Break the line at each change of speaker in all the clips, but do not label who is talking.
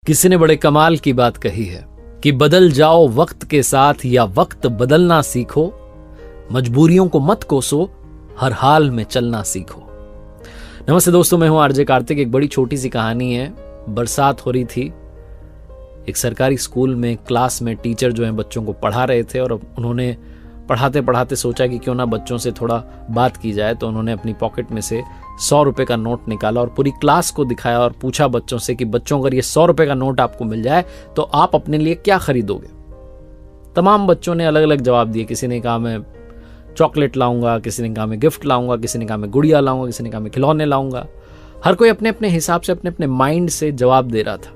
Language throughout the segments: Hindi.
किसी ने बड़े कमाल की बात कही है कि बदल जाओ वक्त के साथ या वक्त बदलना सीखो, मजबूरियों को मत कोसो, हर हाल में चलना सीखो। नमस्ते दोस्तों, मैं हूं आरजे कार्तिक। एक बड़ी छोटी सी कहानी है। बरसात हो रही थी, एक सरकारी स्कूल में क्लास में टीचर जो है बच्चों को पढ़ा रहे थे और उन्होंने पढ़ाते पढ़ाते सोचा कि क्यों ना बच्चों से थोड़ा बात की जाए। तो उन्होंने अपनी पॉकेट में से 100 रुपए का नोट निकाला और पूरी क्लास को दिखाया और पूछा बच्चों से कि बच्चों, अगर ये 100 रुपए का नोट आपको मिल जाए तो आप अपने लिए क्या खरीदोगे। तमाम बच्चों ने अलग अलग जवाब दिए। किसी ने कहा मैं चॉकलेट लाऊंगा, किसी ने कहा मैं गिफ्ट लाऊंगा, किसी ने कहा मैं गुड़िया लाऊंगा, किसी ने कहा मैं खिलौने लाऊंगा। हर कोई अपने अपने हिसाब से अपने अपने माइंड से जवाब दे रहा था।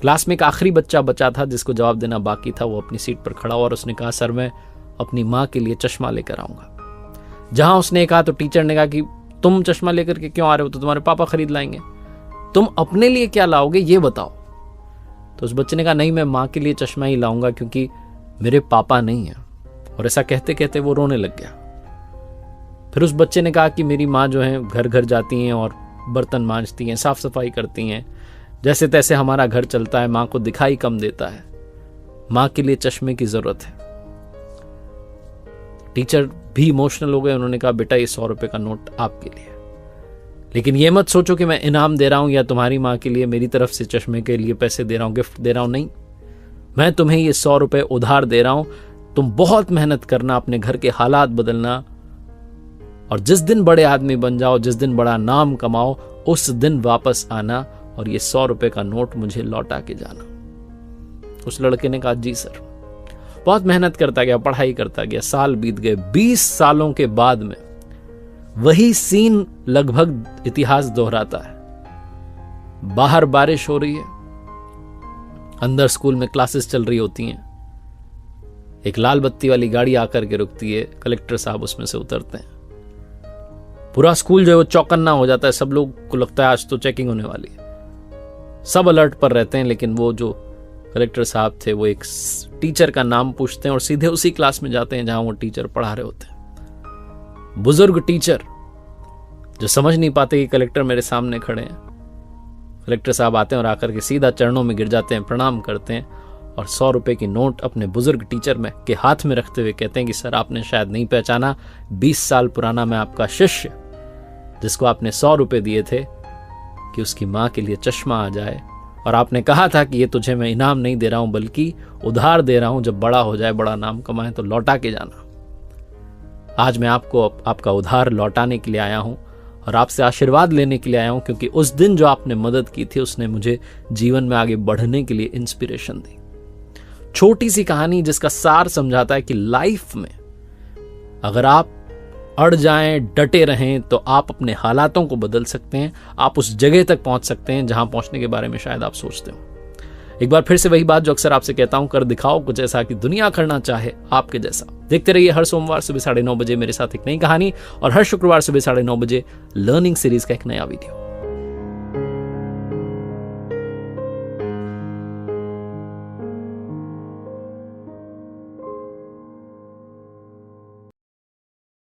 क्लास में एक आखिरी बच्चा बचा था जिसको जवाब देना बाकी था। वो अपनी सीट पर खड़ा हुआ और उसने कहा, सर मैं अपनी माँ के लिए चश्मा लेकर आऊंगा। जहां उसने कहा तो टीचर ने कहा कि तुम चश्मा लेकर के क्यों आ रहे हो, तो तुम्हारे पापा खरीद लाएंगे, तुम अपने लिए क्या लाओगे ये बताओ। तो उस बच्चे ने कहा, नहीं मैं माँ के लिए चश्मा ही लाऊंगा क्योंकि मेरे पापा नहीं है। और ऐसा कहते कहते वो रोने लग गया। फिर उस बच्चे ने कहा कि मेरी माँ जो है घर घर जाती हैं और बर्तन मांजती हैं, साफ सफाई करती हैं, जैसे तैसे हमारा घर चलता है, माँ को दिखाई कम देता है, माँ के लिए चश्मे की जरूरत है। टीचर भी इमोशनल हो गए। उन्होंने कहा, बेटा ये 100 रुपए का नोट आपके लिए, लेकिन ये मत सोचो कि मैं इनाम दे रहा हूं या तुम्हारी माँ के लिए मेरी तरफ से चश्मे के लिए पैसे दे रहा हूं, गिफ्ट दे रहा हूं। नहीं, मैं तुम्हें ये 100 रुपए उधार दे रहा हूं। तुम बहुत मेहनत करना, अपने घर के हालात बदलना, और जिस दिन बड़े आदमी बन जाओ, जिस दिन बड़ा नाम कमाओ, उस दिन वापस आना और ये 100 रुपए का नोट मुझे लौटा के जाना। उस लड़के ने कहा, जी सर। बहुत मेहनत करता गया, पढ़ाई करता गया, साल बीत गए। 20 सालों के बाद में वही सीन लगभग इतिहास दोहराता है। बाहर बारिश हो रही है, अंदर स्कूल में क्लासेस चल रही होती हैं। एक लाल बत्ती वाली गाड़ी आकर के रुकती है, कलेक्टर साहब उसमें से उतरते हैं। पूरा स्कूल जो है वो चौकन्ना हो जाता है। सब लोग को लगता है आज तो चेकिंग होने वाली है। सब अलर्ट पर रहते हैं, लेकिन वो जो कलेक्टर साहब थे वो एक टीचर का नाम पूछते हैं और सीधे उसी क्लास में जाते हैं जहां वो टीचर पढ़ा रहे होते हैं। बुजुर्ग टीचर जो समझ नहीं पाते कि कलेक्टर मेरे सामने खड़े हैं। कलेक्टर साहब आते हैं और आकर के सीधा चरणों में गिर जाते हैं, प्रणाम करते हैं और 100 रुपए की नोट अपने बुजुर्ग टीचर में के हाथ में रखते हुए कहते हैं कि सर आपने शायद नहीं पहचाना, 20 साल पुराना मैं आपका शिष्य, जिसको आपने 100 रुपए दिए थे कि उसकी माँ के लिए चश्मा आ जाए, और आपने कहा था कि ये तुझे मैं इनाम नहीं दे रहा हूं बल्कि उधार दे रहा हूं, जब बड़ा हो जाए, बड़ा नाम कमाए तो लौटा के जाना। आज मैं आपको आपका उधार लौटाने के लिए आया हूं और आपसे आशीर्वाद लेने के लिए आया हूं, क्योंकि उस दिन जो आपने मदद की थी उसने मुझे जीवन में आगे बढ़ने के लिए इंस्पिरेशन दी। छोटी सी कहानी जिसका सार समझाता है कि लाइफ में अगर आप अड़ जाएं, डटे रहें, तो आप अपने हालातों को बदल सकते हैं। आप उस जगह तक पहुंच सकते हैं जहां पहुंचने के बारे में शायद आप सोचते हो। एक बार फिर से वही बात जो अक्सर आपसे कहता हूं, कर दिखाओ कुछ ऐसा कि दुनिया करना चाहे आपके जैसा। देखते रहिए हर सोमवार सुबह 9:30 बजे मेरे साथ एक नई कहानी, और हर शुक्रवार सुबह 9:30 बजे लर्निंग सीरीज का एक नया वीडियो।